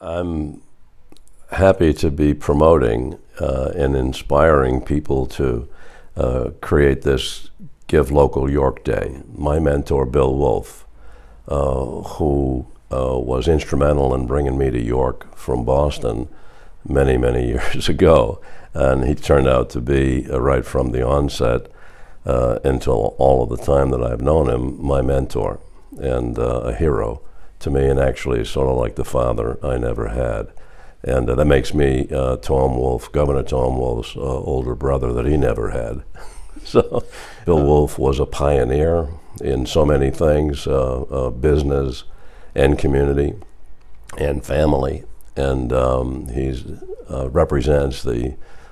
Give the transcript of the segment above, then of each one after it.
I'm happy to be promoting and inspiring people to create this Give Local York Day. My mentor, Bill Wolf, who was instrumental in bringing me to York from Boston many, many years ago, and he turned out to be, right from the onset until all of the time that I've known him, my mentor and a hero to me, and actually sort of like the father I never had. And that makes me Tom Wolf, Governor Tom Wolf's older brother that he never had. So Bill Wolf was a pioneer in so many things, business and community and family. And he represents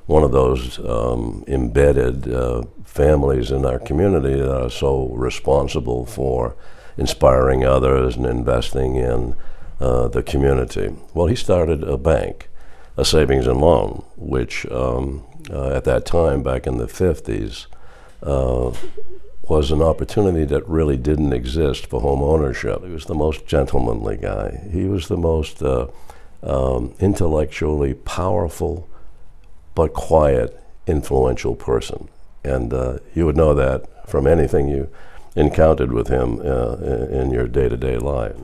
one of those embedded families in our community that are so responsible for inspiring others and investing in the community. Well, he started a bank, a savings and loan, which at that time, back in the 50s, was an opportunity that really didn't exist for home ownership. He was the most gentlemanly guy. He was the most intellectually powerful but quiet, influential person. And you would know that from anything you encountered with him in your day-to-day life.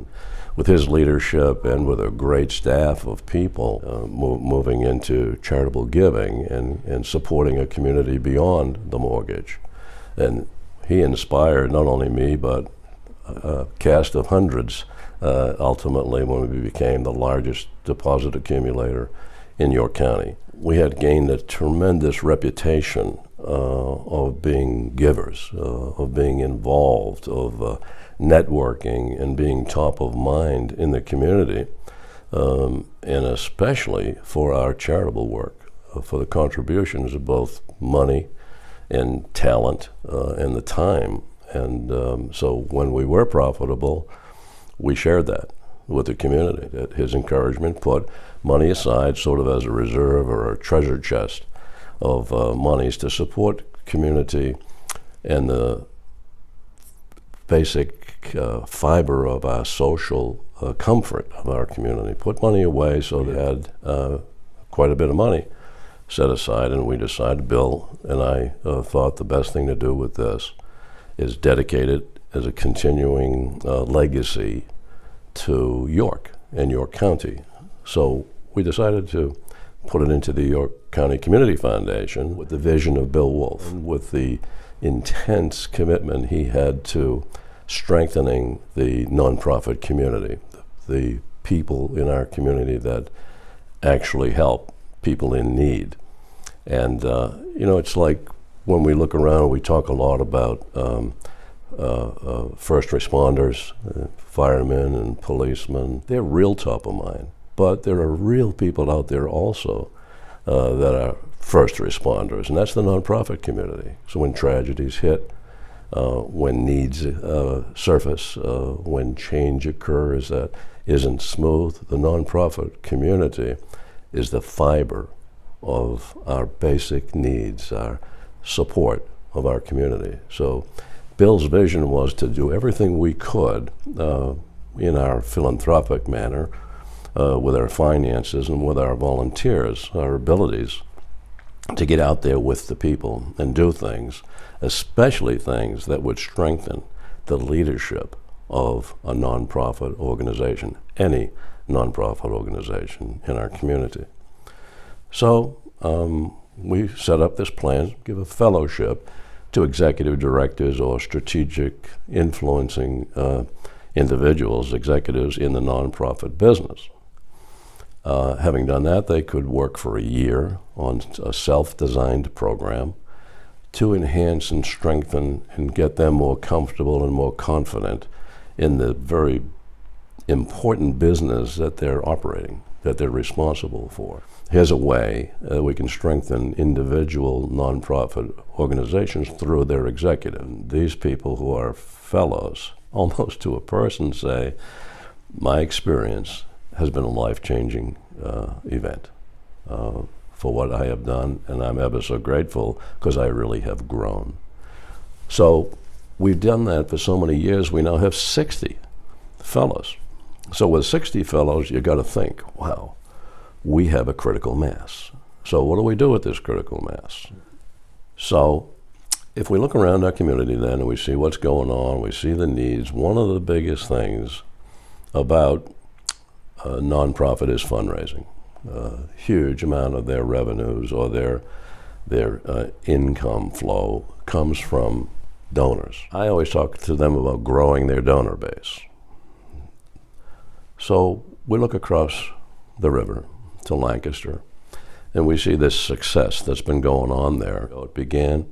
With his leadership and with a great staff of people moving into charitable giving and supporting a community beyond the mortgage. And he inspired not only me, but a cast of hundreds ultimately when we became the largest deposit accumulator in York County. We had gained a tremendous reputation of being givers, of being involved, of networking and being top of mind in the community, and especially for our charitable work, for the contributions of both money and talent and the time. And so when we were profitable, we shared that with the community. That his encouragement put money aside sort of as a reserve or a treasure chest of monies to support community and the basic fiber of our social comfort of our community. Put money away so they had quite a bit of money set aside, and we decided, Bill and I thought the best thing to do with this is dedicate it as a continuing legacy to York and York County. So we decided to put it into the York County Community Foundation with the vision of Bill Wolf, and with the intense commitment he had to strengthening the nonprofit community, the people in our community that actually help people in need. And it's like when we look around, we talk a lot about first responders, firemen and policemen. They're real top of mind, but there are real people out there also that are first responders, and that's the nonprofit community. So when tragedies hit, when needs surface, when change occurs that isn't smooth, the nonprofit community is the fiber of our basic needs, our support of our community. So Bill's vision was to do everything we could in our philanthropic manner with our finances and with our volunteers, our abilities, to get out there with the people and do things, especially things that would strengthen the leadership of a nonprofit organization, any nonprofit organization in our community. So we set up this plan, give a fellowship to executive directors or strategic influencing individuals, executives in the nonprofit business. Having done that, they could work for a year on a self-designed program to enhance and strengthen and get them more comfortable and more confident in the very important business that they're operating, that they're responsible for. Here's a way we can strengthen individual nonprofit organizations through their executive. These people who are fellows, almost to a person, say, my experience has been a life-changing event for what I have done, and I'm ever so grateful because I really have grown. So we've done that for so many years. We now have 60 fellows So with 60 fellows, you got to think, wow, we have a critical mass. So what do we do with this critical mass? So if we look around our community then and we see what's going on, we see the needs, one of the biggest things about a nonprofit is fundraising. Huge amount of their revenues or their income flow comes from donors. I always talk to them about growing their donor base. So we look across the river to Lancaster, and we see this success that's been going on there. It began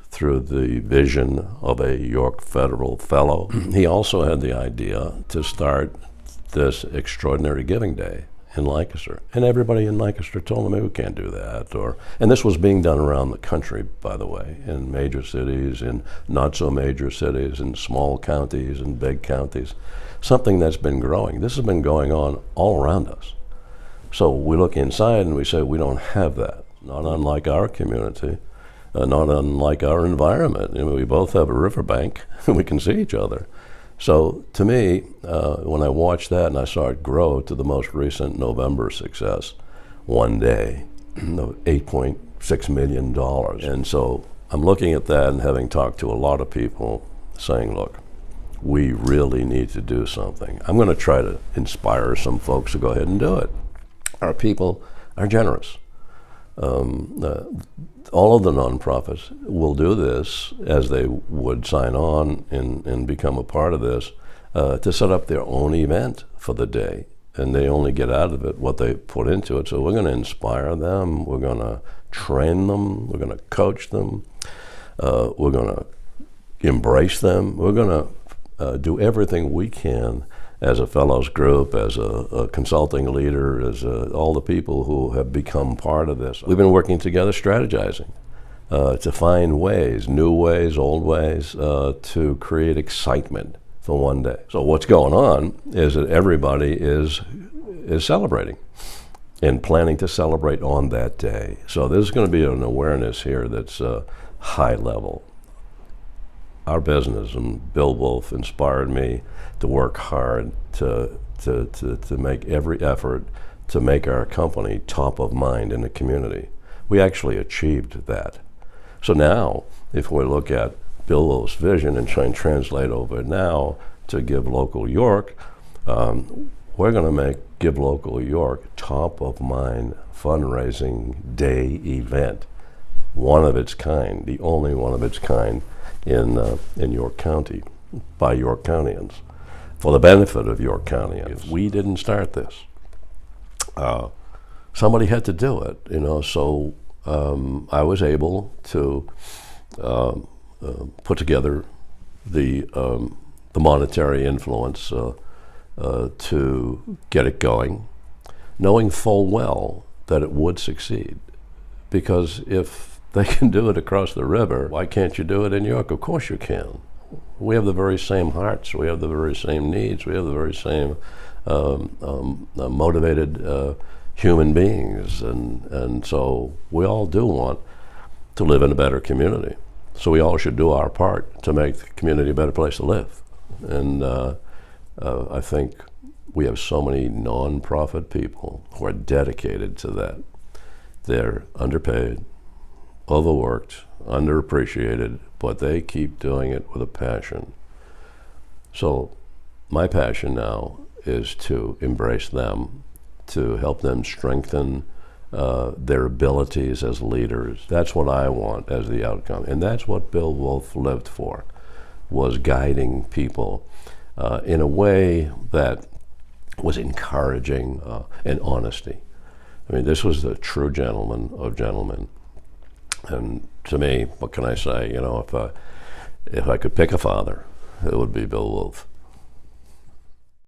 through the vision of a York Federal Fellow. He also had the idea to start this extraordinary giving day in Lancaster. And everybody in Lancaster told him, we can't do that. And this was being done around the country, by the way, in major cities, in not so major cities, in small counties and big counties. Something that's been growing. This has been going on all around us. So we look inside and we say, we don't have that. Not unlike our community, not unlike our environment. We both have a riverbank and we can see each other. So to me, when I watched that and I saw it grow to the most recent November success, one day, $8.6 million. And so I'm looking at that and having talked to a lot of people saying, look, we really need to do something. I'm going to try to inspire some folks to go ahead and do it. Our people are generous. All of the nonprofits will do this as they would sign on and become a part of this to set up their own event for the day. And they only get out of it what they put into it. So we're going to inspire them. We're going to train them. We're going to coach them. We're going to embrace them. We're going to do everything we can as a fellows group, as a consulting leader, as all the people who have become part of this. We've been working together, strategizing to find ways, new ways, old ways, to create excitement for one day. So what's going on is that everybody is celebrating and planning to celebrate on that day. So there's going to be an awareness here that's high level. Our business, and Bill Wolf inspired me to work hard to make every effort to make our company top of mind in the community. We actually achieved that. So now, if we look at Bill Wolf's vision and try and translate over now to Give Local York, we're going to make Give Local York top of mind fundraising day event. One of its kind, the only one of its kind in York County, by York Countyans, for the benefit of York Countyans. We didn't start this. Somebody had to do it, so I was able to put together the monetary influence to get it going, knowing full well that it would succeed. Because if they can do it across the river, why can't you do it in York? Of course you can. We have the very same hearts, we have the very same needs, we have the very same motivated human beings, and so we all do want to live in a better community. So we all should do our part to make the community a better place to live. And I think we have so many nonprofit people who are dedicated to that. They're underpaid, overworked, underappreciated, but they keep doing it with a passion. So my passion now is to embrace them, to help them strengthen their abilities as leaders. That's what I want as the outcome. And that's what Bill Wolf lived for, was guiding people in a way that was encouraging and honesty. I mean, this was the true gentleman of gentlemen. And to me, what can I say? If I could pick a father, it would be Bill Wolf.